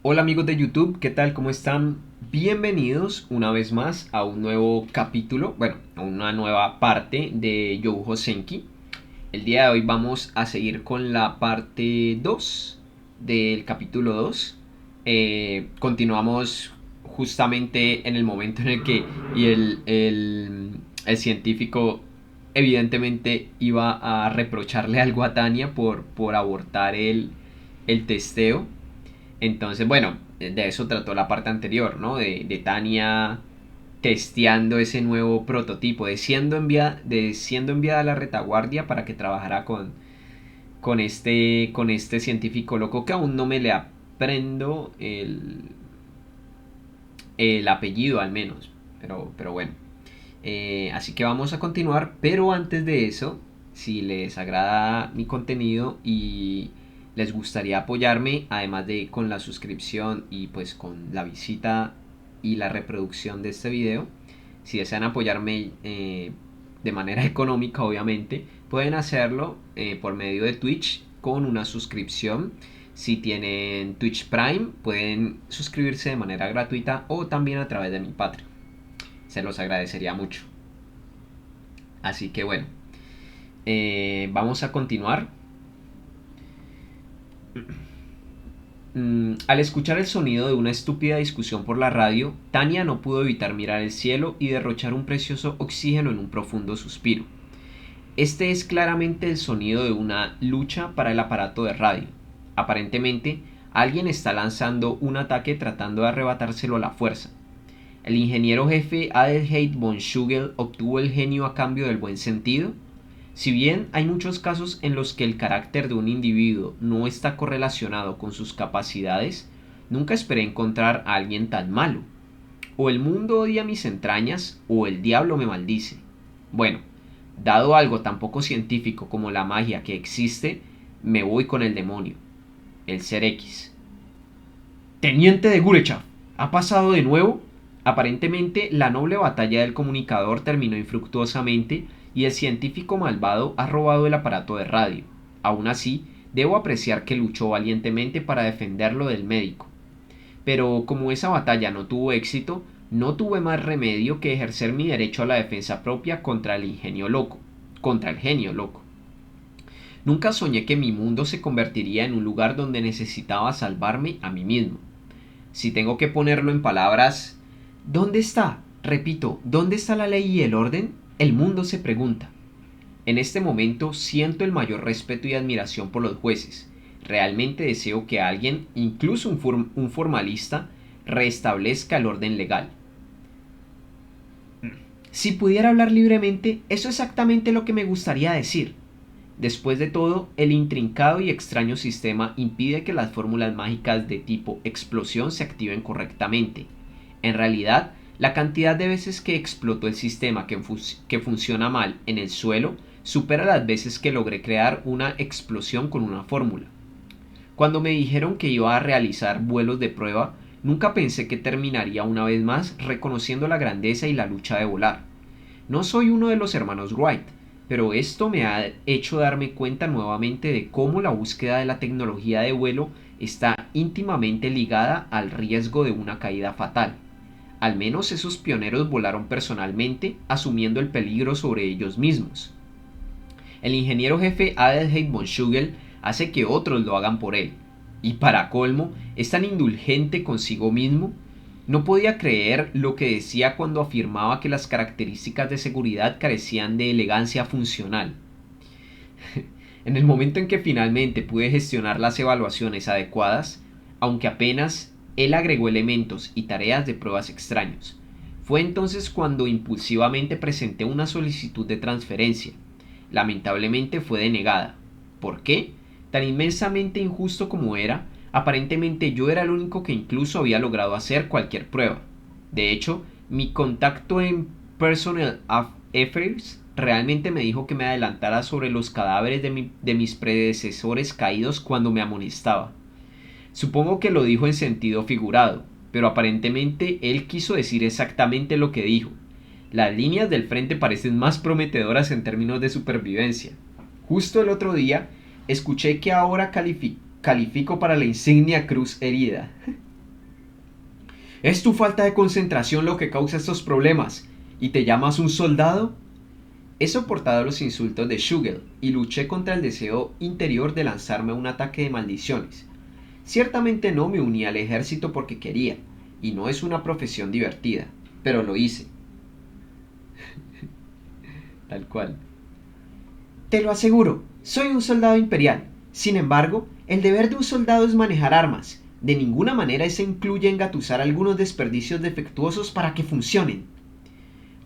Hola amigos de YouTube, ¿qué tal? ¿Cómo están? Bienvenidos una vez más a un nuevo capítulo, bueno, a una nueva parte de Youhou Senki. El día de hoy vamos a seguir con la parte 2 del capítulo 2. Continuamos justamente en el momento en el que y el científico evidentemente iba a reprocharle algo a Tania por abortar el testeo. Entonces, bueno, de eso trató la parte anterior, ¿no? De Tania testeando ese nuevo prototipo, de siendo enviada a la retaguardia para que trabajara con este científico loco que aún no me le aprendo el apellido al menos. Pero bueno. Así que vamos a continuar, pero antes de eso, si les agrada mi contenido y les gustaría apoyarme, además de con la suscripción y pues con la visita y la reproducción de este video, si desean apoyarme de manera económica, obviamente, pueden hacerlo por medio de Twitch con una suscripción. Si tienen Twitch Prime, pueden suscribirse de manera gratuita o también a través de mi Patreon. Se los agradecería mucho. Así que bueno, vamos a continuar. Al escuchar el sonido de una estúpida discusión por la radio, Tania no pudo evitar mirar el cielo y derrochar un precioso oxígeno en un profundo suspiro. Este es claramente el sonido de una lucha para el aparato de radio. Aparentemente, alguien está lanzando un ataque tratando de arrebatárselo a la fuerza. El ingeniero jefe Adelheid von Schugel obtuvo el genio a cambio del buen sentido. Si bien hay muchos casos en los que el carácter de un individuo no está correlacionado con sus capacidades, nunca esperé encontrar a alguien tan malo. O el mundo odia mis entrañas, o el diablo me maldice. Bueno, dado algo tan poco científico como la magia que existe, me voy con el demonio, el ser X. Teniente de Gurecha, ¿ha pasado de nuevo? Aparentemente, la noble batalla del comunicador terminó infructuosamente y el científico malvado ha robado el aparato de radio. Aún así, debo apreciar que luchó valientemente para defenderlo del médico. Pero como esa batalla no tuvo éxito, no tuve más remedio que ejercer mi derecho a la defensa propia contra el genio loco. Nunca soñé que mi mundo se convertiría en un lugar donde necesitaba salvarme a mí mismo. Si tengo que ponerlo en palabras, ¿dónde está? Repito, ¿dónde está la ley y el orden? El mundo se pregunta. En este momento siento el mayor respeto y admiración por los jueces. Realmente deseo que alguien, incluso un formalista, restablezca el orden legal. Si pudiera hablar libremente, eso es exactamente lo que me gustaría decir. Después de todo, el intrincado y extraño sistema impide que las fórmulas mágicas de tipo explosión se activen correctamente. En realidad, la cantidad de veces que explotó el sistema que funciona mal en el suelo supera las veces que logré crear una explosión con una fórmula. Cuando me dijeron que iba a realizar vuelos de prueba, nunca pensé que terminaría una vez más reconociendo la grandeza y la lucha de volar. No soy uno de los hermanos Wright, pero esto me ha hecho darme cuenta nuevamente de cómo la búsqueda de la tecnología de vuelo está íntimamente ligada al riesgo de una caída fatal. Al menos esos pioneros volaron personalmente, asumiendo el peligro sobre ellos mismos. El ingeniero jefe Adelheid von Schugel hace que otros lo hagan por él. Y para colmo, es tan indulgente consigo mismo. No podía creer lo que decía cuando afirmaba que las características de seguridad carecían de elegancia funcional. En el momento en que finalmente pude gestionar las evaluaciones adecuadas, aunque apenas, él agregó elementos y tareas de pruebas extraños. Fue entonces cuando impulsivamente presenté una solicitud de transferencia. Lamentablemente fue denegada. ¿Por qué? Tan inmensamente injusto como era, aparentemente yo era el único que incluso había logrado hacer cualquier prueba. De hecho, mi contacto en Personnel Affairs realmente me dijo que me adelantara sobre los cadáveres de mis predecesores caídos cuando me amonestaba. Supongo que lo dijo en sentido figurado, pero aparentemente él quiso decir exactamente lo que dijo. Las líneas del frente parecen más prometedoras en términos de supervivencia. Justo el otro día, escuché que ahora califico para la insignia Cruz Herida. ¿Es tu falta de concentración lo que causa estos problemas? ¿Y te llamas un soldado? He soportado los insultos de Shugel y luché contra el deseo interior de lanzarme a un ataque de maldiciones. Ciertamente no me uní al ejército porque quería, y no es una profesión divertida, pero lo hice. Tal cual. Te lo aseguro, soy un soldado imperial. Sin embargo, el deber de un soldado es manejar armas. De ninguna manera eso incluye engatusar algunos desperdicios defectuosos para que funcionen.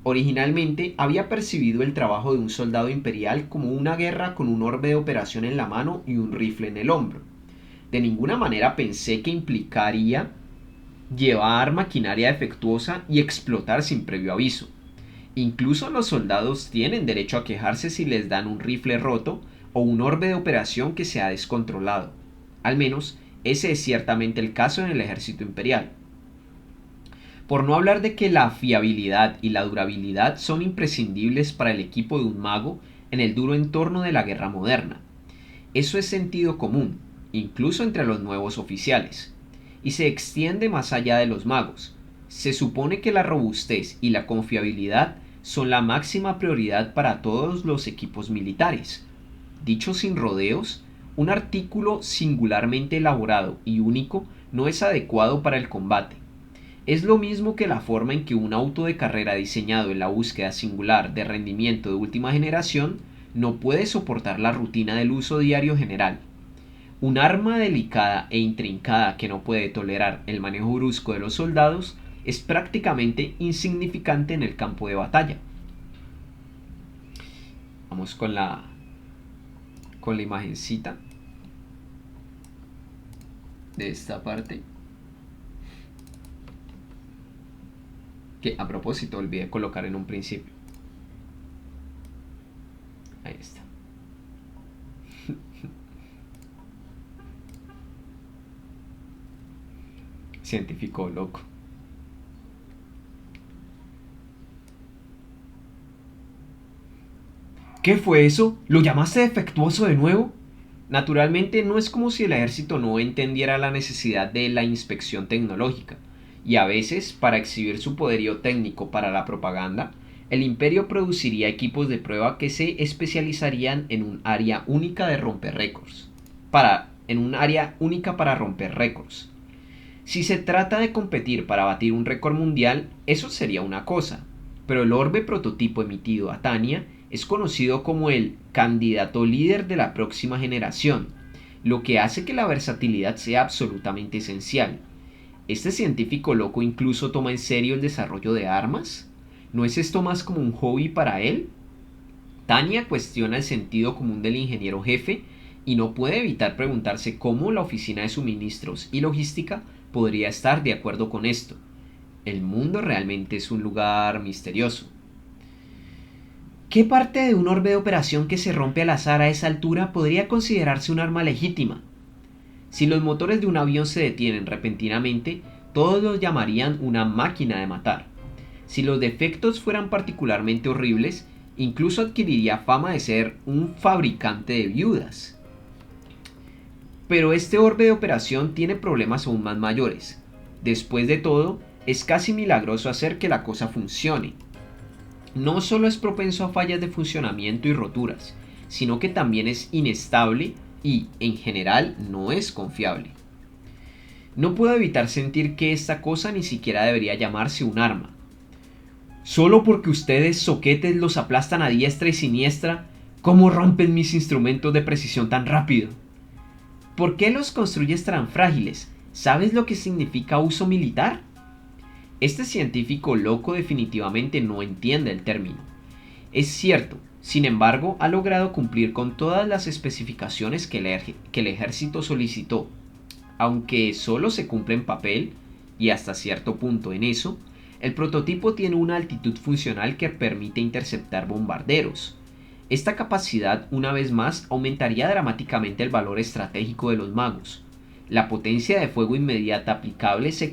Originalmente había percibido el trabajo de un soldado imperial como una guerra con un orbe de operación en la mano y un rifle en el hombro. De ninguna manera pensé que implicaría llevar maquinaria defectuosa y explotar sin previo aviso. Incluso los soldados tienen derecho a quejarse si les dan un rifle roto o un orbe de operación que se ha descontrolado. Al menos ese es ciertamente el caso en el ejército imperial. Por no hablar de que la fiabilidad y la durabilidad son imprescindibles para el equipo de un mago en el duro entorno de la guerra moderna. Eso es sentido común, incluso entre los nuevos oficiales, y se extiende más allá de los magos. Se supone que la robustez y la confiabilidad son la máxima prioridad para todos los equipos militares. Dicho sin rodeos, un artículo singularmente elaborado y único no es adecuado para el combate. Es lo mismo que la forma en que un auto de carrera diseñado en la búsqueda singular de rendimiento de última generación no puede soportar la rutina del uso diario general. Un arma delicada e intrincada que no puede tolerar el manejo brusco de los soldados es prácticamente insignificante en el campo de batalla. Vamos con la imagencita de esta parte. Que a propósito olvidé colocar en un principio. Ahí está. Científico loco. ¿Qué fue eso? ¿Lo llamaste defectuoso de nuevo? Naturalmente no es como si el ejército no entendiera la necesidad de la inspección tecnológica, y a veces, para exhibir su poderío técnico para la propaganda, el imperio produciría equipos de prueba que se especializarían en un área única de romper récords. En un área única para romper récords. Si se trata de competir para batir un récord mundial, eso sería una cosa, pero el orbe prototipo emitido a Tania es conocido como el candidato líder de la próxima generación, lo que hace que la versatilidad sea absolutamente esencial. ¿Este científico loco incluso toma en serio el desarrollo de armas? ¿No es esto más como un hobby para él? Tania cuestiona el sentido común del ingeniero jefe y no puede evitar preguntarse cómo la oficina de suministros y logística podría estar de acuerdo con esto. El mundo realmente es un lugar misterioso. ¿Qué parte de un orbe de operación que se rompe al azar a esa altura podría considerarse un arma legítima? Si los motores de un avión se detienen repentinamente, todos los llamarían una máquina de matar. Si los defectos fueran particularmente horribles, incluso adquiriría fama de ser un fabricante de viudas. Pero este orbe de operación tiene problemas aún más mayores. Después de todo, es casi milagroso hacer que la cosa funcione. No solo es propenso a fallas de funcionamiento y roturas, sino que también es inestable y, en general, no es confiable. No puedo evitar sentir que esta cosa ni siquiera debería llamarse un arma. Solo porque ustedes soquetes los aplastan a diestra y siniestra, ¿cómo rompen mis instrumentos de precisión tan rápido? ¿Por qué los construyes tan frágiles? ¿Sabes lo que significa uso militar? Este científico loco definitivamente no entiende el término. Es cierto, sin embargo, ha logrado cumplir con todas las especificaciones que el ejército solicitó. Aunque solo se cumple en papel, y hasta cierto punto en eso, el prototipo tiene una altitud funcional que permite interceptar bombarderos. Esta capacidad, una vez más, aumentaría dramáticamente el valor estratégico de los magos. La potencia de fuego inmediata aplicable se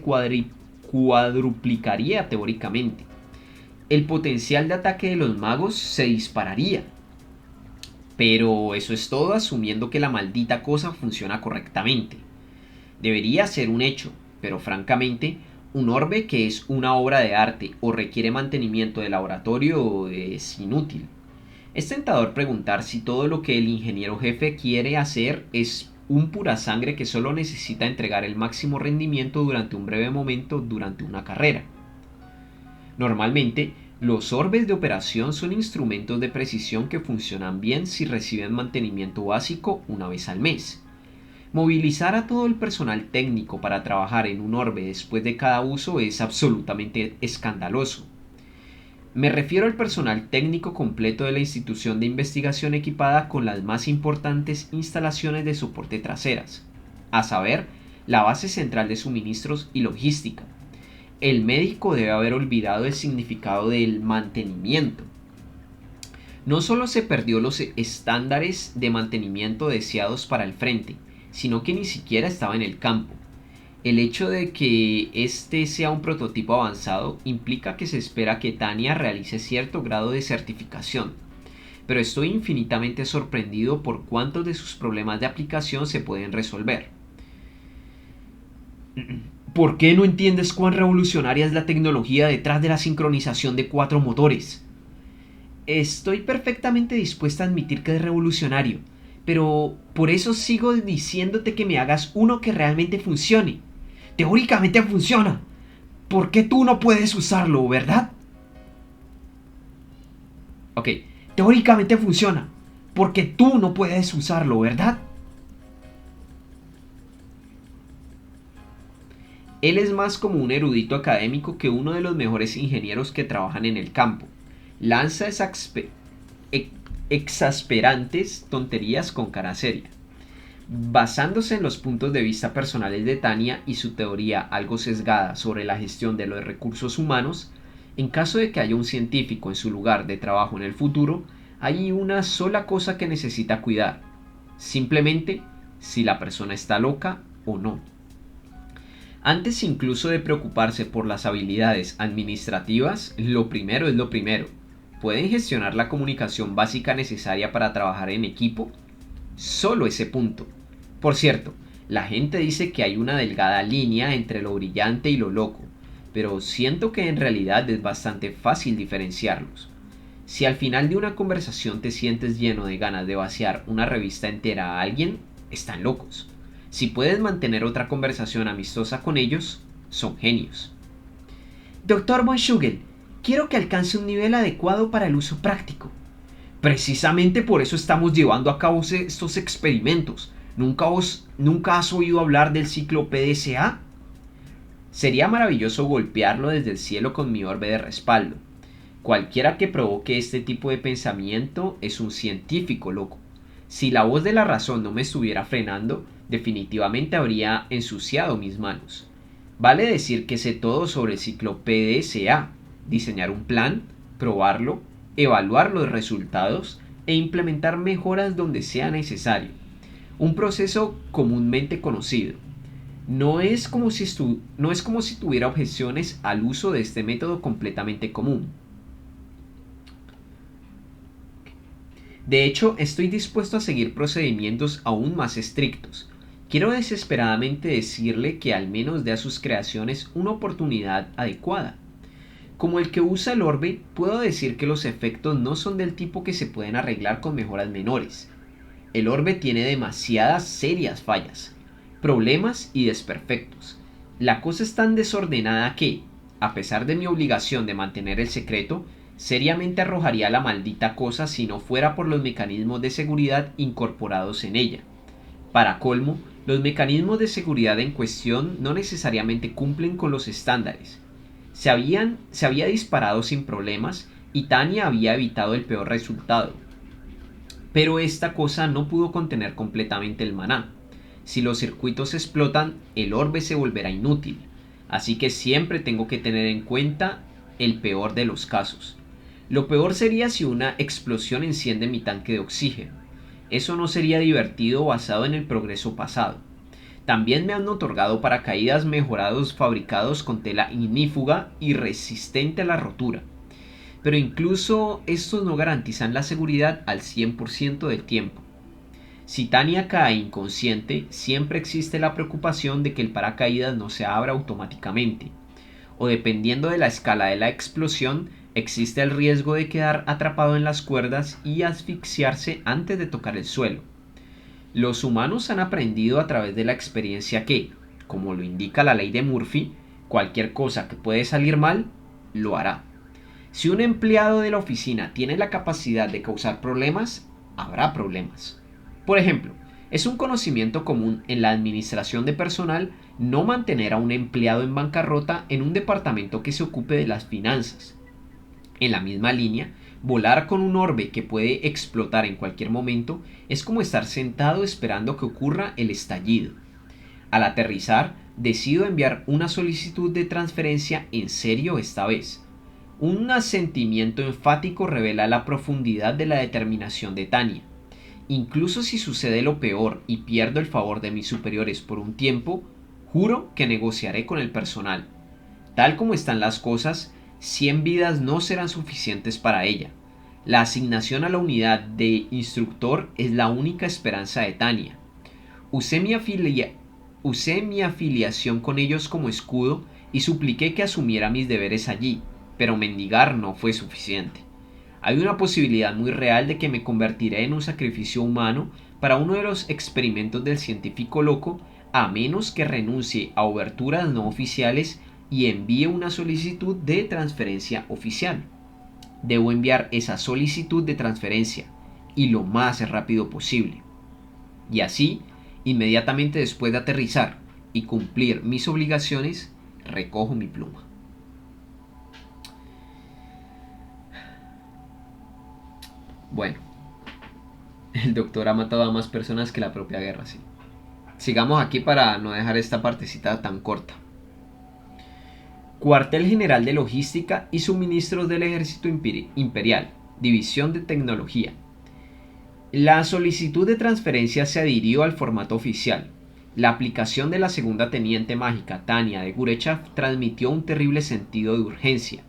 cuadruplicaría teóricamente. El potencial de ataque de los magos se dispararía. Pero eso es todo asumiendo que la maldita cosa funciona correctamente. Debería ser un hecho, pero francamente, Un orbe que es una obra de arte o requiere mantenimiento de laboratorio es inútil. Es tentador preguntar si todo lo que el ingeniero jefe quiere hacer es un pura sangre que solo necesita entregar el máximo rendimiento durante un breve momento durante una carrera. Normalmente, los orbes de operación son instrumentos de precisión que funcionan bien si reciben mantenimiento básico una vez al mes. Movilizar a todo el personal técnico para trabajar en un orbe después de cada uso es absolutamente escandaloso. Me refiero al personal técnico completo de la institución de investigación equipada con las más importantes instalaciones de soporte traseras, a saber, la base central de suministros y logística. El médico debe haber olvidado el significado del mantenimiento. No solo se perdió los estándares de mantenimiento deseados para el frente, sino que ni siquiera estaba en el campo. El hecho de que este sea un prototipo avanzado implica que se espera que Tania realice cierto grado de certificación, pero estoy infinitamente sorprendido por cuántos de sus problemas de aplicación se pueden resolver. ¿Por qué no entiendes cuán revolucionaria es la tecnología detrás de la sincronización de 4 motores? Estoy perfectamente dispuesta a admitir que es revolucionario, pero por eso sigo diciéndote que me hagas uno que realmente funcione. Teóricamente funciona. ¿Por qué tú no puedes usarlo, verdad? Ok, teóricamente funciona. Porque tú no puedes usarlo, ¿verdad? Él es más como un erudito académico que uno de los mejores ingenieros que trabajan en el campo. Lanza esas exasperantes tonterías con cara seria. Basándose en los puntos de vista personales de Tania y su teoría algo sesgada sobre la gestión de los recursos humanos, en caso de que haya un científico en su lugar de trabajo en el futuro, hay una sola cosa que necesita cuidar. Simplemente si la persona está loca o no. Antes incluso de preocuparse por las habilidades administrativas, lo primero es lo primero. ¿Pueden gestionar la comunicación básica necesaria para trabajar en equipo? Solo ese punto. Por cierto, la gente dice que hay una delgada línea entre lo brillante y lo loco, pero siento que en realidad es bastante fácil diferenciarlos. Si al final de una conversación te sientes lleno de ganas de vaciar una revista entera a alguien, están locos. Si puedes mantener otra conversación amistosa con ellos, son genios. Doctor von Schugel, quiero que alcance un nivel adecuado para el uso práctico. Precisamente por eso estamos llevando a cabo estos experimentos. ¿Nunca has oído hablar del ciclo PDCA? Sería maravilloso golpearlo desde el cielo con mi orbe de respaldo. Cualquiera que provoque este tipo de pensamiento es un científico loco. Si la voz de la razón no me estuviera frenando, definitivamente habría ensuciado mis manos. Vale decir que sé todo sobre el ciclo PDCA, diseñar un plan, probarlo, evaluar los resultados e implementar mejoras donde sea necesario. Un proceso comúnmente conocido. No es como si tuviera objeciones al uso de este método completamente común. De hecho, estoy dispuesto a seguir procedimientos aún más estrictos. Quiero desesperadamente decirle que al menos dé a sus creaciones una oportunidad adecuada. Como el que usa el orbe, puedo decir que los efectos no son del tipo que se pueden arreglar con mejoras menores. El orbe tiene demasiadas serias fallas, problemas y desperfectos. La cosa es tan desordenada que, a pesar de mi obligación de mantener el secreto, seriamente arrojaría la maldita cosa si no fuera por los mecanismos de seguridad incorporados en ella. Para colmo, los mecanismos de seguridad en cuestión no necesariamente cumplen con los estándares. Se había disparado sin problemas y Tania había evitado el peor resultado. Pero esta cosa no pudo contener completamente el maná. Si los circuitos explotan, el orbe se volverá inútil. Así que siempre tengo que tener en cuenta el peor de los casos. Lo peor sería si una explosión enciende mi tanque de oxígeno. Eso no sería divertido basado en el progreso pasado. También me han otorgado paracaídas mejorados fabricados con tela ignífuga y resistente a la rotura. Pero incluso estos no garantizan la seguridad al 100% del tiempo. Si Tania cae inconsciente, siempre existe la preocupación de que el paracaídas no se abra automáticamente. o dependiendo de la escala de la explosión, existe el riesgo de quedar atrapado en las cuerdas y asfixiarse antes de tocar el suelo. Los humanos han aprendido a través de la experiencia que, como lo indica la ley de Murphy, cualquier cosa que puede salir mal, lo hará. Si un empleado de la oficina tiene la capacidad de causar problemas, habrá problemas. Por ejemplo, es un conocimiento común en la administración de personal no mantener a un empleado en bancarrota en un departamento que se ocupe de las finanzas. En la misma línea, volar con un orbe que puede explotar en cualquier momento es como estar sentado esperando que ocurra el estallido. Al aterrizar, decido enviar una solicitud de transferencia en serio esta vez. Un asentimiento enfático revela la profundidad de la determinación de Tania. Incluso si sucede lo peor y pierdo el favor de mis superiores por un tiempo, juro que negociaré con el personal. Tal como están las cosas, 100 vidas no serán suficientes para ella. La asignación a la unidad de instructor es la única esperanza de Tania. Usé mi afiliación con ellos como escudo y supliqué que asumiera mis deberes allí, pero mendigar no fue suficiente. Hay una posibilidad muy real de que me convertiré en un sacrificio humano para uno de los experimentos del científico loco, a menos que renuncie a oberturas no oficiales y envíe una solicitud de transferencia oficial. Debo enviar esa solicitud de transferencia, y lo más rápido posible. Y así, inmediatamente después de aterrizar y cumplir mis obligaciones, recojo mi pluma. Bueno, el doctor ha matado a más personas que la propia guerra, sí. Sigamos aquí para no dejar esta partecita tan corta. Cuartel General de Logística y Suministros del Ejército Imperial, División de Tecnología. La solicitud de transferencia se adhirió al formato oficial. La aplicación de la segunda teniente mágica Tania de Gurechaf transmitió un terrible sentido de urgencia.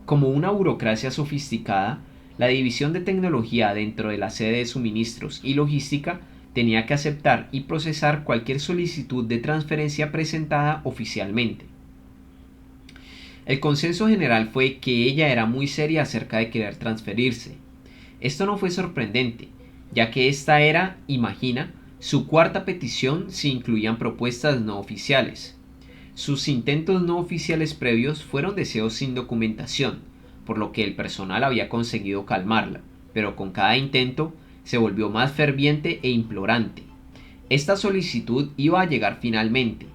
Como una burocracia sofisticada, la División de Tecnología dentro de la sede de suministros y logística tenía que aceptar y procesar cualquier solicitud de transferencia presentada oficialmente. El consenso general fue que ella era muy seria acerca de querer transferirse. Esto no fue sorprendente, ya que esta era, imagina, su cuarta petición si incluían propuestas no oficiales. Sus intentos no oficiales previos fueron deseos sin documentación, por lo que el personal había conseguido calmarla, pero con cada intento se volvió más ferviente e implorante. Esta solicitud iba a llegar finalmente.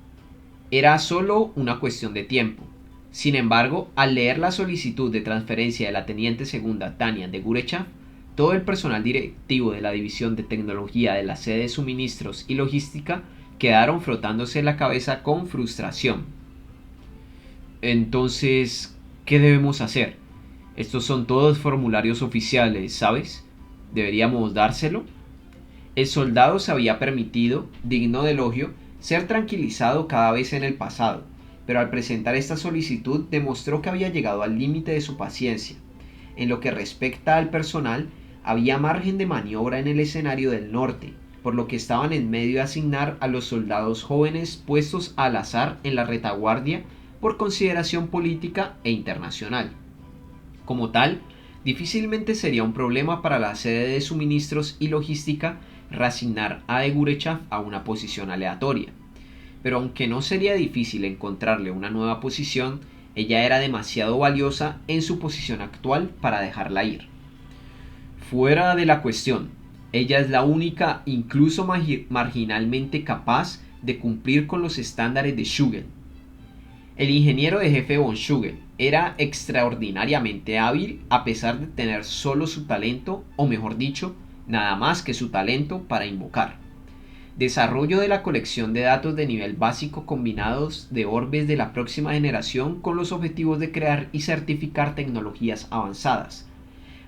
Era solo una cuestión de tiempo. Sin embargo, al leer la solicitud de transferencia de la teniente segunda Tania de Gurechaf, todo el personal directivo de la División de Tecnología de la sede de suministros y logística quedaron frotándose la cabeza con frustración. Entonces, ¿qué debemos hacer? Estos son todos formularios oficiales, ¿sabes? ¿Deberíamos dárselo? El soldado se había permitido, digno de elogio, ser tranquilizado cada vez en el pasado, pero al presentar esta solicitud demostró que había llegado al límite de su paciencia. En lo que respecta al personal, había margen de maniobra en el escenario del norte, por lo que estaban en medio de asignar a los soldados jóvenes puestos al azar en la retaguardia por consideración política e internacional. Como tal, difícilmente sería un problema para la sede de suministros y logística reasignar a de Gurechaf a una posición aleatoria. Pero aunque no sería difícil encontrarle una nueva posición, ella era demasiado valiosa en su posición actual para dejarla ir. Fuera de la cuestión, ella es la única, incluso marginalmente capaz de cumplir con los estándares de Schugel. El ingeniero de jefe von Schugel era extraordinariamente hábil a pesar de tener solo su talento, o mejor dicho, nada más que su talento para invocar. Desarrollo de la colección de datos de nivel básico combinados de orbes de la próxima generación con los objetivos de crear y certificar tecnologías avanzadas.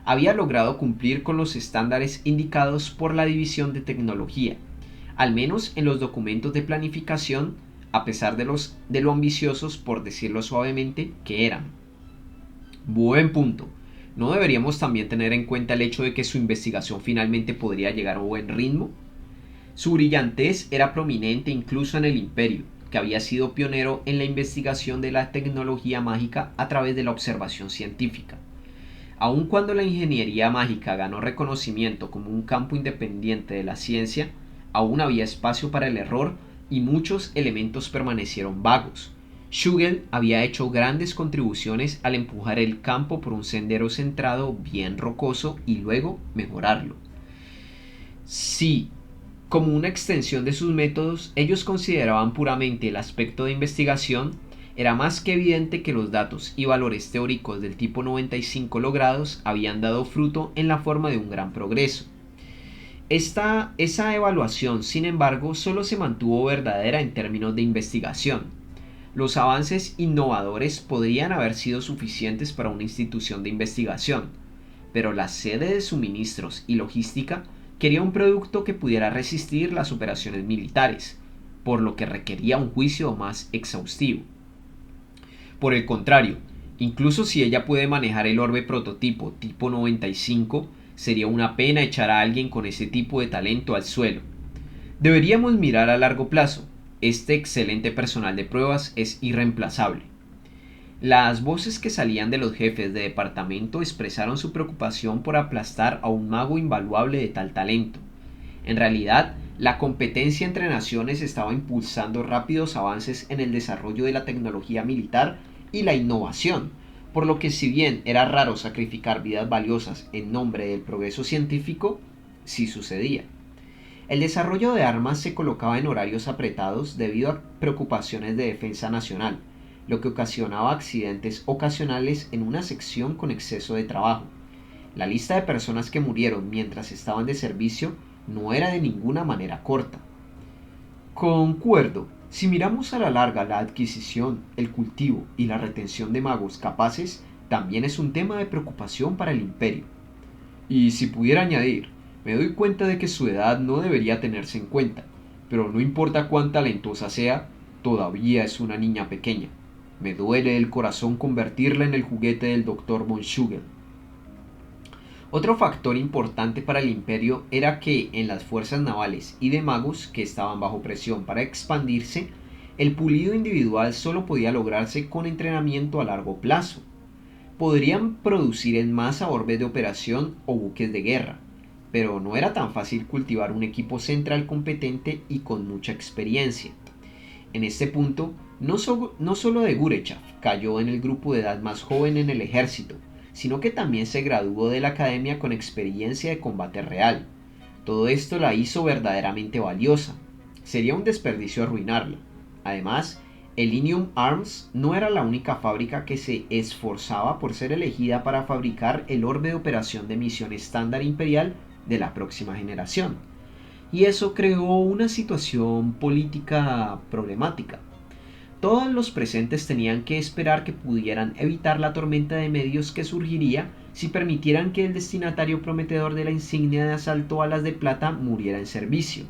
Había logrado cumplir con los estándares indicados por la División de Tecnología, al menos en los documentos de planificación, a pesar de lo ambiciosos, por decirlo suavemente, que eran. Buen punto. ¿No deberíamos también tener en cuenta el hecho de que su investigación finalmente podría llegar a buen ritmo? Su brillantez era prominente incluso en el Imperio, que había sido pionero en la investigación de la tecnología mágica a través de la observación científica. Aun cuando la ingeniería mágica ganó reconocimiento como un campo independiente de la ciencia, aún había espacio para el error y muchos elementos permanecieron vagos. Schugel había hecho grandes contribuciones al empujar el campo por un sendero centrado bien rocoso y luego mejorarlo. Sí, como una extensión de sus métodos, ellos consideraban puramente el aspecto de investigación, era más que evidente que los datos y valores teóricos del tipo 95 logrados habían dado fruto en la forma de un gran progreso. Esa evaluación, sin embargo, solo se mantuvo verdadera en términos de investigación. Los avances innovadores podrían haber sido suficientes para una institución de investigación, pero la sede de suministros y logística quería un producto que pudiera resistir las operaciones militares, por lo que requería un juicio más exhaustivo. Por el contrario, incluso si ella puede manejar el orbe prototipo tipo 95, sería una pena echar a alguien con ese tipo de talento al suelo. Deberíamos mirar a largo plazo. Este excelente personal de pruebas es irreemplazable. Las voces que salían de los jefes de departamento expresaron su preocupación por aplastar a un mago invaluable de tal talento. En realidad, la competencia entre naciones estaba impulsando rápidos avances en el desarrollo de la tecnología militar y la innovación, por lo que si bien era raro sacrificar vidas valiosas en nombre del progreso científico, sí sucedía. El desarrollo de armas se colocaba en horarios apretados debido a preocupaciones de defensa nacional, lo que ocasionaba accidentes ocasionales en una sección con exceso de trabajo. La lista de personas que murieron mientras estaban de servicio no era de ninguna manera corta. Concuerdo, si miramos a la larga la adquisición, el cultivo y la retención de magos capaces, también es un tema de preocupación para el imperio. Y si pudiera añadir, me doy cuenta de que su edad no debería tenerse en cuenta, pero no importa cuán talentosa sea, todavía es una niña pequeña. Me duele el corazón convertirla en el juguete del Dr. von Schugel. Otro factor importante para el imperio era que en las fuerzas navales y de magos que estaban bajo presión para expandirse, el pulido individual solo podía lograrse con entrenamiento a largo plazo. Podrían producir en masa orbes de operación o buques de guerra, pero no era tan fácil cultivar un equipo central competente y con mucha experiencia. En este punto, no solo de Gurechav cayó en el grupo de edad más joven en el ejército, sino que también se graduó de la academia con experiencia de combate real. Todo esto la hizo verdaderamente valiosa. Sería un desperdicio arruinarla. Además, Elinium Arms no era la única fábrica que se esforzaba por ser elegida para fabricar el orbe de operación de misión estándar imperial de la próxima generación. Y eso creó una situación política problemática. Todos los presentes tenían que esperar que pudieran evitar la tormenta de medios que surgiría si permitieran que el destinatario prometedor de la insignia de asalto alas de plata muriera en servicio.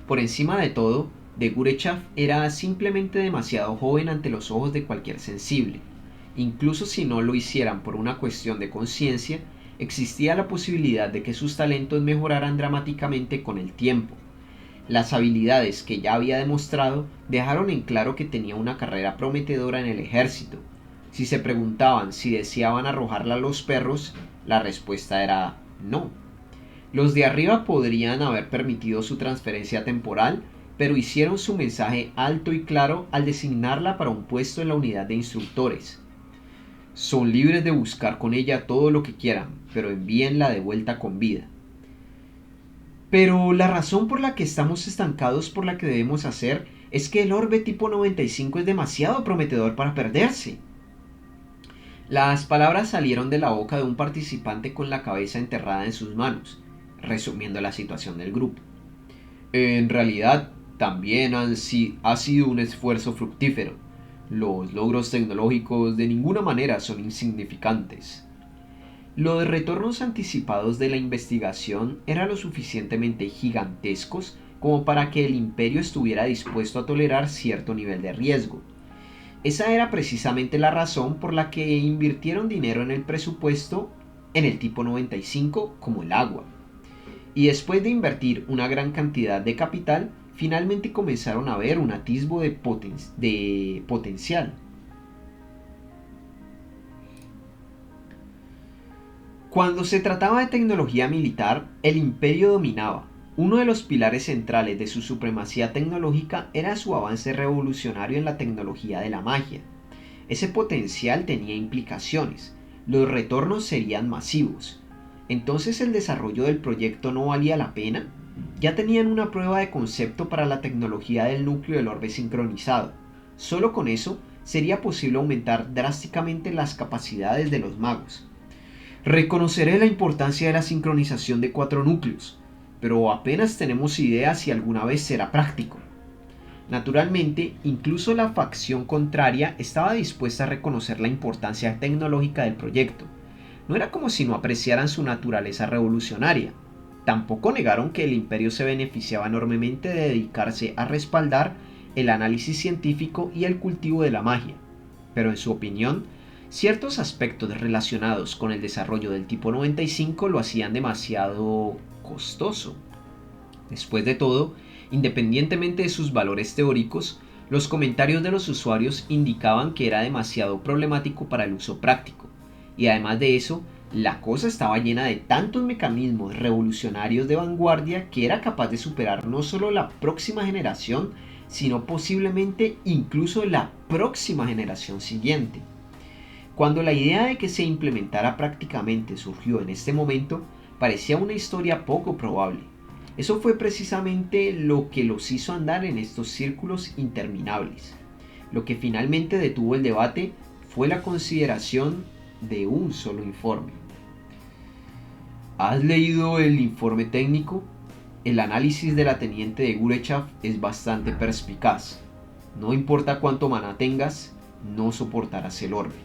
Por encima de todo, de Gurechav era simplemente demasiado joven ante los ojos de cualquier sensible. Incluso si no lo hicieran por una cuestión de conciencia, existía la posibilidad de que sus talentos mejoraran dramáticamente con el tiempo. Las habilidades que ya había demostrado dejaron en claro que tenía una carrera prometedora en el ejército. Si se preguntaban si deseaban arrojarla a los perros, la respuesta era no. Los de arriba podrían haber permitido su transferencia temporal, pero hicieron su mensaje alto y claro al designarla para un puesto en la unidad de instructores. Son libres de buscar con ella todo lo que quieran, pero envíenla de vuelta con vida. Pero la razón por la que estamos estancados por la que debemos hacer es que el orbe tipo 95 es demasiado prometedor para perderse. Las palabras salieron de la boca de un participante con la cabeza enterrada en sus manos, resumiendo la situación del grupo. En realidad, también ha sido un esfuerzo fructífero. Los logros tecnológicos de ninguna manera son insignificantes. Los retornos anticipados de la investigación eran lo suficientemente gigantescos como para que el imperio estuviera dispuesto a tolerar cierto nivel de riesgo. Esa era precisamente la razón por la que invirtieron dinero en el presupuesto en el tipo 95 como el agua. Y después de invertir una gran cantidad de capital, finalmente comenzaron a ver un atisbo de potencial. Cuando se trataba de tecnología militar, el imperio dominaba. Uno de los pilares centrales de su supremacía tecnológica era su avance revolucionario en la tecnología de la magia. Ese potencial tenía implicaciones. Los retornos serían masivos. Entonces el desarrollo del proyecto no valía la pena. Ya tenían una prueba de concepto para la tecnología del núcleo del orbe sincronizado. Solo con eso sería posible aumentar drásticamente las capacidades de los magos. Reconoceré la importancia de la sincronización de 4 núcleos, pero apenas tenemos idea si alguna vez será práctico. Naturalmente, incluso la facción contraria estaba dispuesta a reconocer la importancia tecnológica del proyecto. No era como si no apreciaran su naturaleza revolucionaria. Tampoco negaron que el imperio se beneficiaba enormemente de dedicarse a respaldar el análisis científico y el cultivo de la magia. Pero en su opinión, ciertos aspectos relacionados con el desarrollo del tipo 95 lo hacían demasiado costoso. Después de todo, independientemente de sus valores teóricos, los comentarios de los usuarios indicaban que era demasiado problemático para el uso práctico, y además de eso, la cosa estaba llena de tantos mecanismos revolucionarios de vanguardia que era capaz de superar no solo la próxima generación, sino posiblemente incluso la próxima generación siguiente. Cuando la idea de que se implementara prácticamente surgió en este momento, parecía una historia poco probable. Eso fue precisamente lo que los hizo andar en estos círculos interminables. Lo que finalmente detuvo el debate fue la consideración de un solo informe. ¿Has leído el informe técnico? El análisis de la teniente de Gurechaf es bastante perspicaz. No importa cuánto maná tengas, no soportarás el orbe.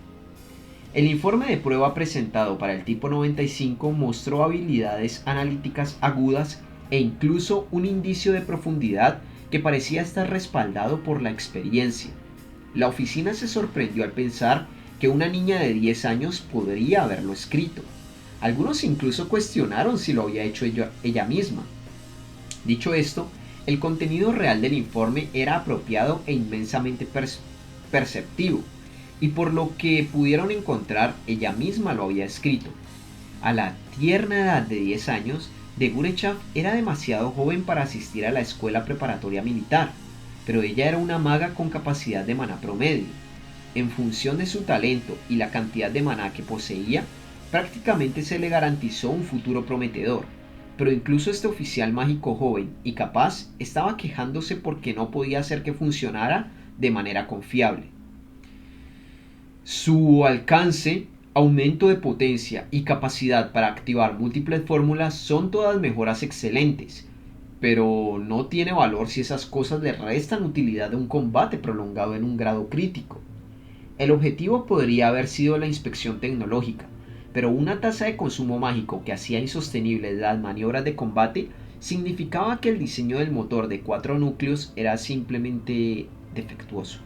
El informe de prueba presentado para el tipo 95 mostró habilidades analíticas agudas e incluso un indicio de profundidad que parecía estar respaldado por la experiencia. La oficina se sorprendió al pensar que una niña de 10 años podría haberlo escrito. Algunos incluso cuestionaron si lo había hecho ella misma. Dicho esto, el contenido real del informe era apropiado e inmensamente perceptivo, y por lo que pudieron encontrar, ella misma lo había escrito. A la tierna edad de 10 años, de Gurechaf era demasiado joven para asistir a la escuela preparatoria militar, pero ella era una maga con capacidad de maná promedio. En función de su talento y la cantidad de maná que poseía, prácticamente se le garantizó un futuro prometedor. Pero incluso este oficial mágico joven y capaz estaba quejándose porque no podía hacer que funcionara de manera confiable. Su alcance, aumento de potencia y capacidad para activar múltiples fórmulas son todas mejoras excelentes, pero no tiene valor si esas cosas le restan utilidad a un combate prolongado en un grado crítico. El objetivo podría haber sido la inspección tecnológica, pero una tasa de consumo mágico que hacía insostenibles las maniobras de combate significaba que el diseño del motor de 4 núcleos era simplemente defectuoso.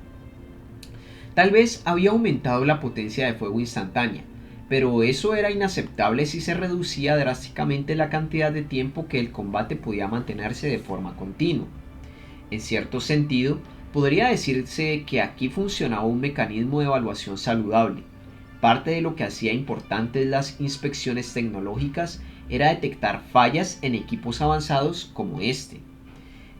Tal vez había aumentado la potencia de fuego instantánea, pero eso era inaceptable si se reducía drásticamente la cantidad de tiempo que el combate podía mantenerse de forma continua. En cierto sentido, podría decirse que aquí funcionaba un mecanismo de evaluación saludable. Parte de lo que hacía importantes las inspecciones tecnológicas era detectar fallas en equipos avanzados como este.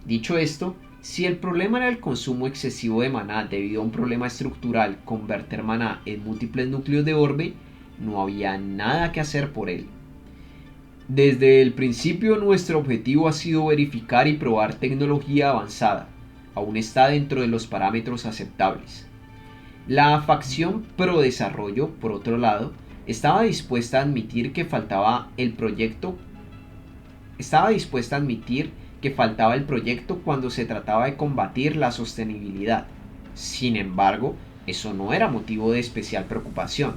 Dicho esto, si el problema era el consumo excesivo de maná debido a un problema estructural convertir maná en múltiples núcleos de orbe, no había nada que hacer por él. Desde el principio nuestro objetivo ha sido verificar y probar tecnología avanzada. Aún está dentro de los parámetros aceptables. La facción pro desarrollo, por otro lado, estaba dispuesta a admitir que faltaba el proyecto cuando se trataba de combatir la sostenibilidad. Sin embargo, eso no era motivo de especial preocupación.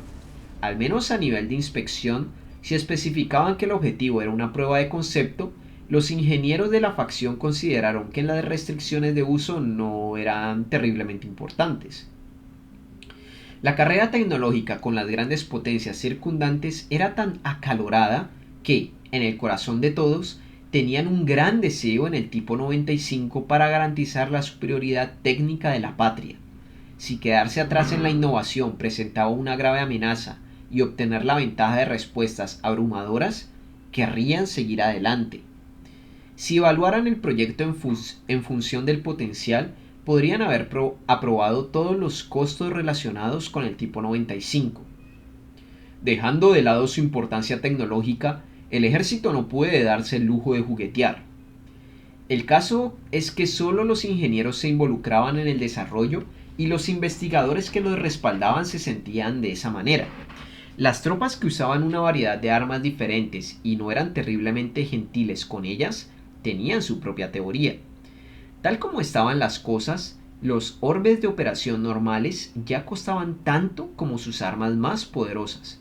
Al menos a nivel de inspección, si especificaban que el objetivo era una prueba de concepto, los ingenieros de la facción consideraron que las restricciones de uso no eran terriblemente importantes. La carrera tecnológica con las grandes potencias circundantes era tan acalorada que, en el corazón de todos, tenían un gran deseo en el tipo 95 para garantizar la superioridad técnica de la patria. Si quedarse atrás en la innovación presentaba una grave amenaza y obtener la ventaja de respuestas abrumadoras, querrían seguir adelante. Si evaluaran el proyecto en función del potencial, podrían haber aprobado todos los costos relacionados con el tipo 95. Dejando de lado su importancia tecnológica, el ejército no puede darse el lujo de juguetear. El caso es que solo los ingenieros se involucraban en el desarrollo y los investigadores que los respaldaban se sentían de esa manera. Las tropas que usaban una variedad de armas diferentes y no eran terriblemente gentiles con ellas, tenían su propia teoría. Tal como estaban las cosas, los orbes de operación normales ya costaban tanto como sus armas más poderosas.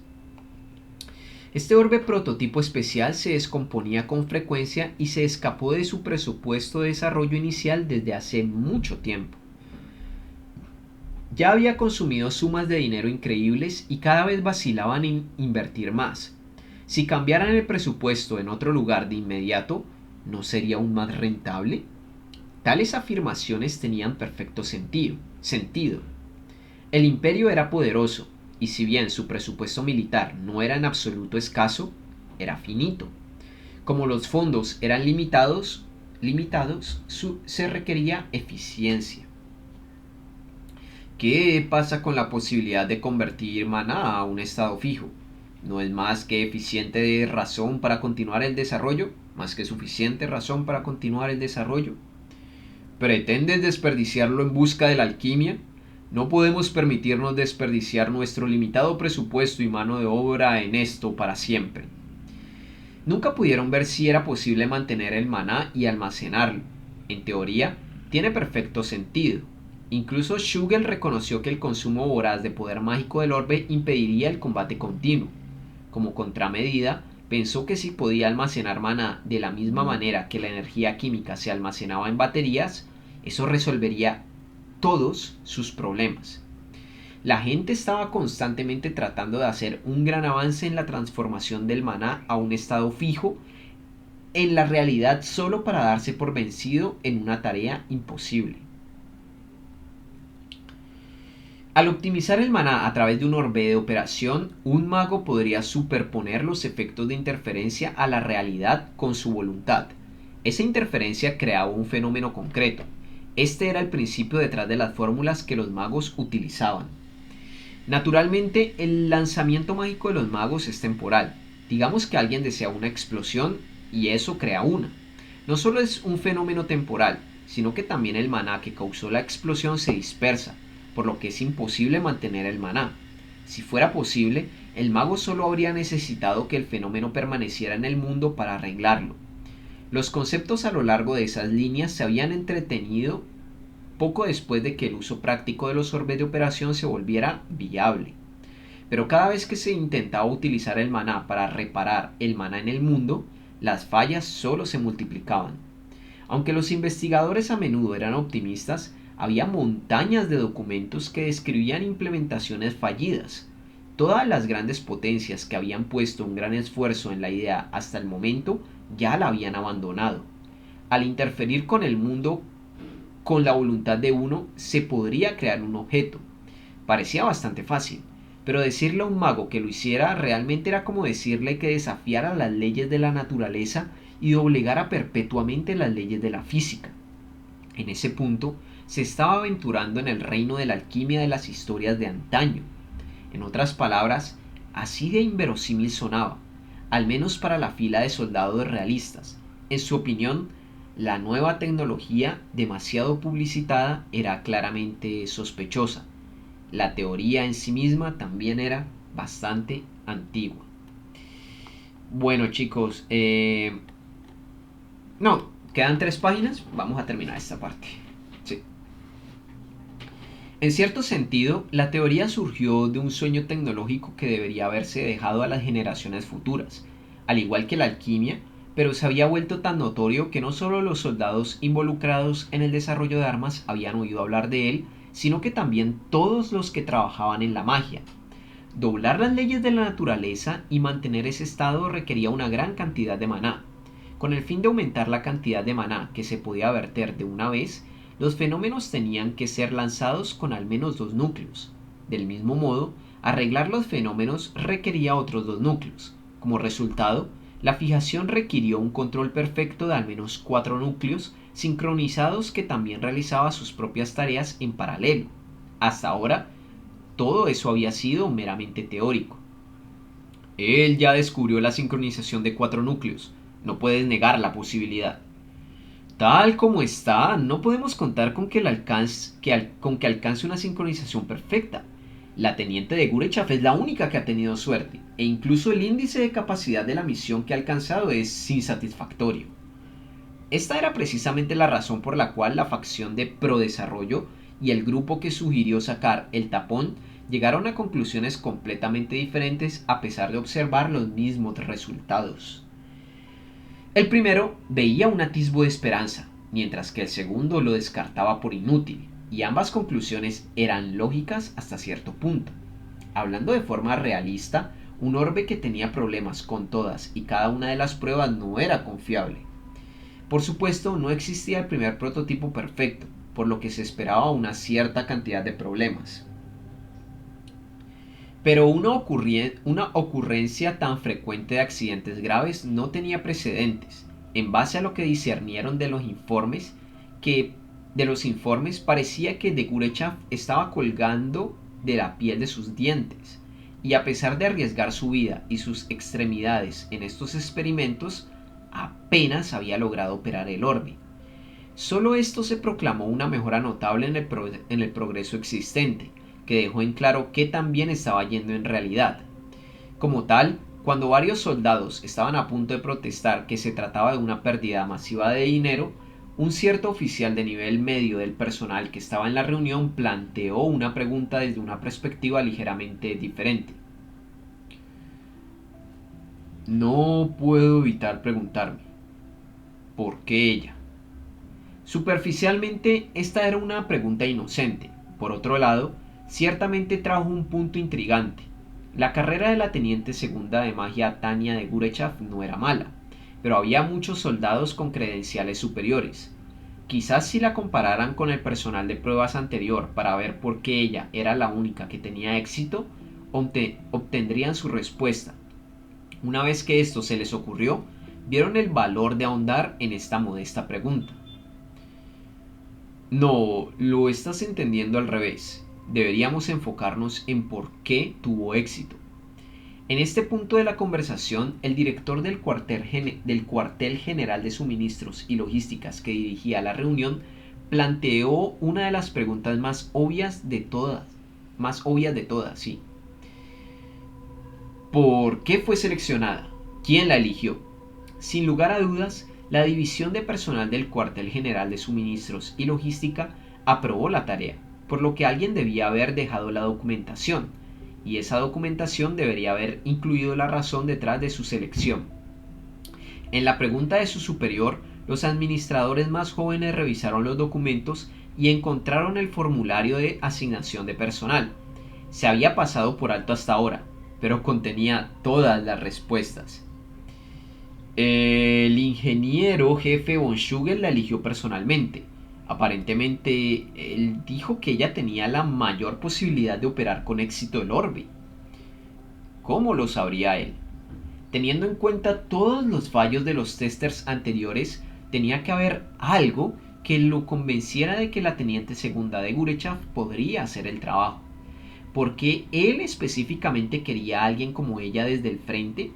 Este orbe prototipo especial se descomponía con frecuencia y se escapó de su presupuesto de desarrollo inicial desde hace mucho tiempo. Ya había consumido sumas de dinero increíbles y cada vez vacilaban en invertir más. Si cambiaran el presupuesto en otro lugar de inmediato, ¿no sería aún más rentable? Tales afirmaciones tenían perfecto sentido. El imperio era poderoso, y si bien su presupuesto militar no era en absoluto escaso, era finito. Como los fondos eran limitados, se requería eficiencia. ¿Qué pasa con la posibilidad de convertir Maná a un estado fijo? ¿No es más que eficiente razón para continuar el desarrollo? ¿Más que suficiente razón para continuar el desarrollo? ¿Pretendes desperdiciarlo en busca de la alquimia? No podemos permitirnos desperdiciar nuestro limitado presupuesto y mano de obra en esto para siempre. Nunca pudieron ver si era posible mantener el maná y almacenarlo. En teoría, tiene perfecto sentido. Incluso Shugel reconoció que el consumo voraz de poder mágico del orbe impediría el combate continuo. Como contramedida, pensó que si podía almacenar maná de la misma manera que la energía química se almacenaba en baterías, eso resolvería todos sus problemas. La gente estaba constantemente tratando de hacer un gran avance en la transformación del maná a un estado fijo, en la realidad solo para darse por vencido en una tarea imposible. Al optimizar el maná a través de un orbe de operación, un mago podría superponer los efectos de interferencia a la realidad con su voluntad. Esa interferencia creaba un fenómeno concreto. Este era el principio detrás de las fórmulas que los magos utilizaban. Naturalmente, el lanzamiento mágico de los magos es temporal. Digamos que alguien desea una explosión y eso crea una. No solo es un fenómeno temporal, sino que también el maná que causó la explosión se dispersa, por lo que es imposible mantener el maná. Si fuera posible, el mago solo habría necesitado que el fenómeno permaneciera en el mundo para arreglarlo. Los conceptos a lo largo de esas líneas se habían entretenido poco después de que el uso práctico de los orbes de operación se volviera viable. Pero cada vez que se intentaba utilizar el maná para reparar el maná en el mundo, las fallas solo se multiplicaban. Aunque los investigadores a menudo eran optimistas, había montañas de documentos que describían implementaciones fallidas. Todas las grandes potencias que habían puesto un gran esfuerzo en la idea hasta el momento ya la habían abandonado. Al interferir con el mundo con la voluntad de uno, se podría crear un objeto. Parecía bastante fácil, pero decirle a un mago que lo hiciera realmente era como decirle que desafiara las leyes de la naturaleza y doblegara perpetuamente las leyes de la física. En ese punto, se estaba aventurando en el reino de la alquimia de las historias de antaño. En otras palabras, así de inverosímil sonaba, al menos para la fila de soldados realistas. En su opinión, la nueva tecnología, demasiado publicitada, era claramente sospechosa. La teoría en sí misma también era bastante antigua. Bueno, chicos, no, quedan 3 páginas, vamos a terminar esta parte. Sí. En cierto sentido, la teoría surgió de un sueño tecnológico que debería haberse dejado a las generaciones futuras, al igual que la alquimia, pero se había vuelto tan notorio que no solo los soldados involucrados en el desarrollo de armas habían oído hablar de él, sino que también todos los que trabajaban en la magia. Doblar las leyes de la naturaleza y mantener ese estado requería una gran cantidad de maná. Con el fin de aumentar la cantidad de maná que se podía verter de una vez, los fenómenos tenían que ser lanzados con al menos 2 núcleos. Del mismo modo, arreglar los fenómenos requería otros 2 núcleos. Como resultado, la fijación requirió un control perfecto de al menos 4 núcleos sincronizados que también realizaba sus propias tareas en paralelo. Hasta ahora, todo eso había sido meramente teórico. Él ya descubrió la sincronización de 4 núcleos. No puedes negar la posibilidad. Tal como está, no podemos contar con que alcance una sincronización perfecta. La teniente de Gurechaf es la única que ha tenido suerte, e incluso el índice de capacidad de la misión que ha alcanzado es insatisfactorio. Esta era precisamente la razón por la cual la facción de Prodesarrollo y el grupo que sugirió sacar el tapón llegaron a conclusiones completamente diferentes a pesar de observar los mismos resultados. El primero veía un atisbo de esperanza, mientras que el segundo lo descartaba por inútil, y ambas conclusiones eran lógicas hasta cierto punto. Hablando de forma realista, un orbe que tenía problemas con todas y cada una de las pruebas no era confiable. Por supuesto, no existía el primer prototipo perfecto, por lo que se esperaba una cierta cantidad de problemas. Pero una ocurrencia tan frecuente de accidentes graves no tenía precedentes. En base a lo que discernieron de los informes, parecía que de Gurechaf estaba colgando de la piel de sus dientes, y a pesar de arriesgar su vida y sus extremidades en estos experimentos, apenas había logrado operar el orbe. Solo esto se proclamó una mejora notable en el progreso existente, que dejó en claro qué tan bien estaba yendo en realidad. Como tal, cuando varios soldados estaban a punto de protestar que se trataba de una pérdida masiva de dinero, un cierto oficial de nivel medio del personal que estaba en la reunión planteó una pregunta desde una perspectiva ligeramente diferente. No puedo evitar preguntarme, ¿por qué ella? Superficialmente, esta era una pregunta inocente. Por otro lado, ciertamente trajo un punto intrigante. La carrera de la teniente segunda de magia Tania de Gurechaf no era mala, pero había muchos soldados con credenciales superiores. Quizás si la compararan con el personal de pruebas anterior para ver por qué ella era la única que tenía éxito, obtendrían su respuesta. Una vez que esto se les ocurrió, vieron el valor de ahondar en esta modesta pregunta. No, lo estás entendiendo al revés. Deberíamos enfocarnos en por qué tuvo éxito. En este punto de la conversación, el director del cuartel general de suministros y logísticas que dirigía la reunión planteó una de las preguntas más obvias de todas, sí. ¿Por qué fue seleccionada? ¿Quién la eligió? Sin lugar a dudas, la división de personal del cuartel general de suministros y logística aprobó la tarea, por lo que alguien debía haber dejado la documentación, y esa documentación debería haber incluido la razón detrás de su selección. En la pregunta de su superior, los administradores más jóvenes revisaron los documentos y encontraron el formulario de asignación de personal. Se había pasado por alto hasta ahora, pero contenía todas las respuestas. El ingeniero jefe von Schugel la eligió personalmente. Aparentemente, él dijo que ella tenía la mayor posibilidad de operar con éxito el orbe. ¿Cómo lo sabría él? Teniendo en cuenta todos los fallos de los testers anteriores, tenía que haber algo que lo convenciera de que la teniente segunda de Gurechaf podría hacer el trabajo. ¿Por qué él específicamente quería a alguien como ella desde el frente?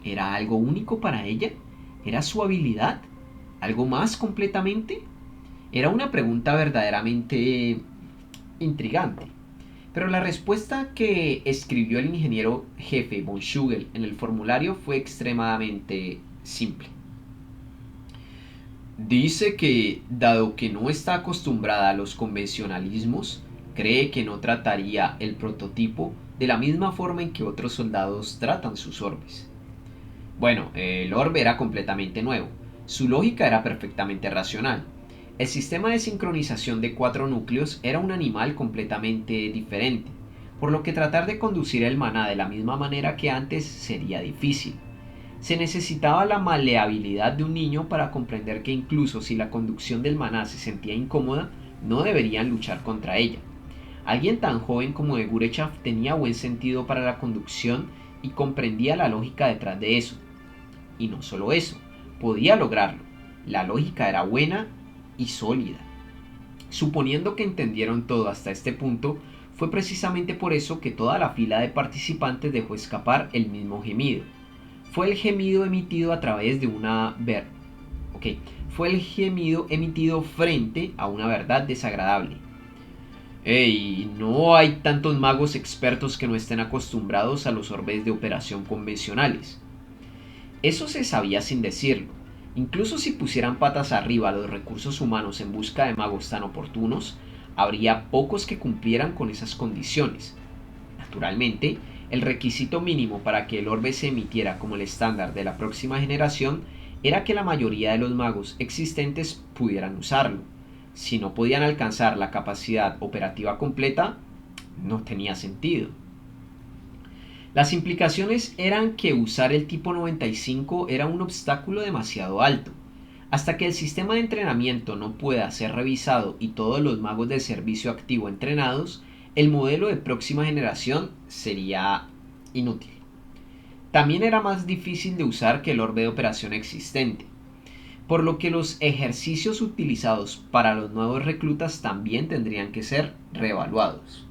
¿Era algo único para ella? ¿Era su habilidad? ¿Algo más completamente? Era una pregunta verdaderamente intrigante. Pero la respuesta que escribió el ingeniero jefe von Schugel en el formulario fue extremadamente simple. Dice que, dado que no está acostumbrada a los convencionalismos, cree que no trataría el prototipo de la misma forma en que otros soldados tratan sus orbes. Bueno, el orbe era completamente nuevo. Su lógica era perfectamente racional. El sistema de sincronización de 4 núcleos era un animal completamente diferente, por lo que tratar de conducir el maná de la misma manera que antes sería difícil. Se necesitaba la maleabilidad de un niño para comprender que incluso si la conducción del maná se sentía incómoda, no deberían luchar contra ella. Alguien tan joven como de Gurechaf tenía buen sentido para la conducción y comprendía la lógica detrás de eso. Y no solo eso, podía lograrlo. La lógica era buena y sólida. Suponiendo que entendieron todo hasta este punto, fue precisamente por eso que toda la fila de participantes dejó escapar el mismo gemido. Fue el gemido emitido a través de una Fue el gemido emitido frente a una verdad desagradable. Ey, no hay tantos magos expertos que no estén acostumbrados a los orbes de operación convencionales. Eso se sabía sin decirlo. Incluso si pusieran patas arriba los recursos humanos en busca de magos tan oportunos, habría pocos que cumplieran con esas condiciones. Naturalmente, el requisito mínimo para que el orbe se emitiera como el estándar de la próxima generación era que la mayoría de los magos existentes pudieran usarlo. Si no podían alcanzar la capacidad operativa completa, no tenía sentido. Las implicaciones eran que usar el tipo 95 era un obstáculo demasiado alto. Hasta que el sistema de entrenamiento no pueda ser revisado y todos los magos de servicio activo entrenados, el modelo de próxima generación sería inútil. También era más difícil de usar que el orbe de operación existente, por lo que los ejercicios utilizados para los nuevos reclutas también tendrían que ser reevaluados.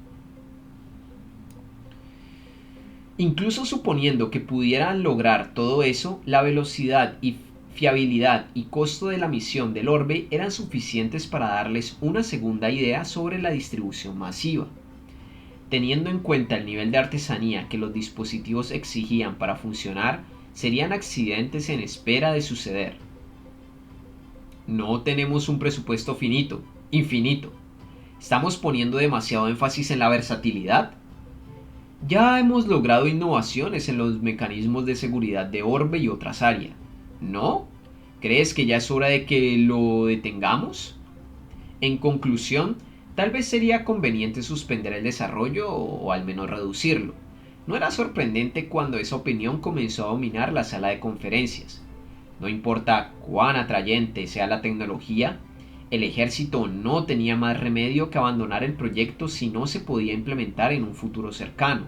Incluso suponiendo que pudieran lograr todo eso, la velocidad y fiabilidad y costo de la misión del orbe eran suficientes para darles una segunda idea sobre la distribución masiva. Teniendo en cuenta el nivel de artesanía que los dispositivos exigían para funcionar, serían accidentes en espera de suceder. No tenemos un presupuesto infinito. ¿Estamos poniendo demasiado énfasis en la versatilidad? Ya hemos logrado innovaciones en los mecanismos de seguridad de orbe y otras áreas. ¿No? ¿Crees que ya es hora de que lo detengamos? En conclusión, tal vez sería conveniente suspender el desarrollo o al menos reducirlo. No era sorprendente cuando esa opinión comenzó a dominar la sala de conferencias. No importa cuán atrayente sea la tecnología, el ejército no tenía más remedio que abandonar el proyecto si no se podía implementar en un futuro cercano.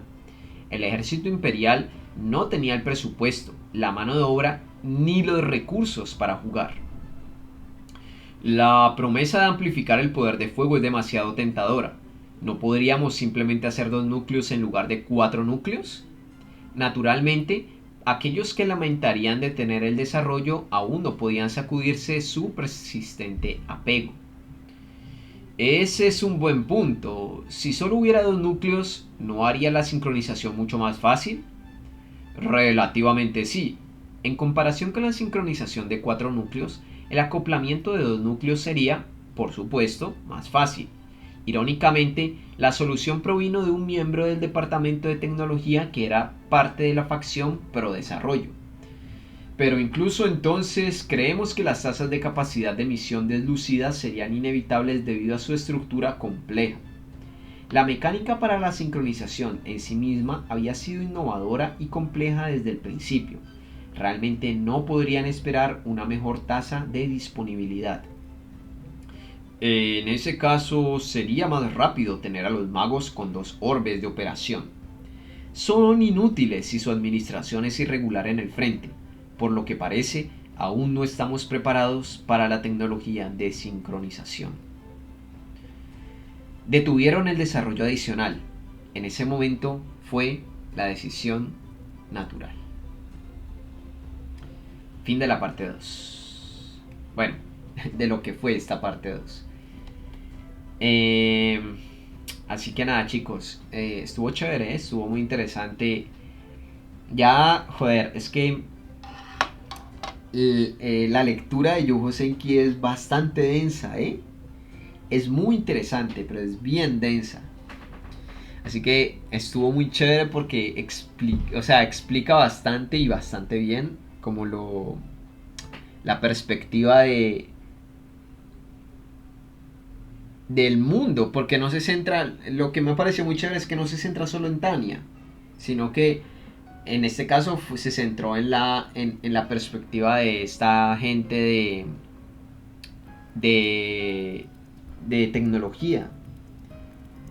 El ejército imperial no tenía el presupuesto, la mano de obra ni los recursos para jugar. La promesa de amplificar el poder de fuego es demasiado tentadora. ¿No podríamos simplemente hacer 2 núcleos en lugar de 4 núcleos? Naturalmente, aquellos que lamentarían detener el desarrollo aún no podían sacudirse su persistente apego. Ese es un buen punto. Si solo hubiera 2 núcleos, ¿no haría la sincronización mucho más fácil? Relativamente sí. En comparación con la sincronización de 4 núcleos, el acoplamiento de 2 núcleos sería, por supuesto, más fácil. Irónicamente, la solución provino de un miembro del departamento de tecnología que era parte de la facción pro desarrollo. Pero incluso entonces creemos que las tasas de capacidad de emisión deslucidas serían inevitables debido a su estructura compleja. La mecánica para la sincronización en sí misma había sido innovadora y compleja desde el principio. Realmente no podrían esperar una mejor tasa de disponibilidad. En ese caso sería más rápido tener a los magos con 2 orbes de operación. Son inútiles si su administración es irregular en el frente. Por lo que parece, aún no estamos preparados para la tecnología de sincronización. Detuvieron el desarrollo adicional. En ese momento fue la decisión natural. Fin de la parte 2. Bueno, de lo que fue esta parte 2. Así que nada, chicos, estuvo chévere, estuvo muy interesante. Ya, joder, es que la lectura de Yu Senki es bastante densa, es muy interesante, pero es bien densa. Así que estuvo muy chévere porque explica bastante y bastante bien como la perspectiva del mundo, porque no se centra, lo que me pareció muy chévere es que no se centra solo en Tanya, sino que En este caso se centró en la perspectiva de esta gente de, de tecnología.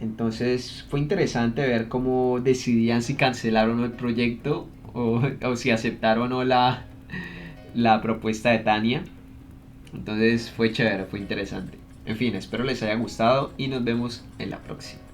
Entonces fue interesante ver cómo decidían si cancelaron o no el proyecto o si aceptaron o no la propuesta de Tania. Entonces fue chévere, fue interesante. En fin, espero les haya gustado y nos vemos en la próxima.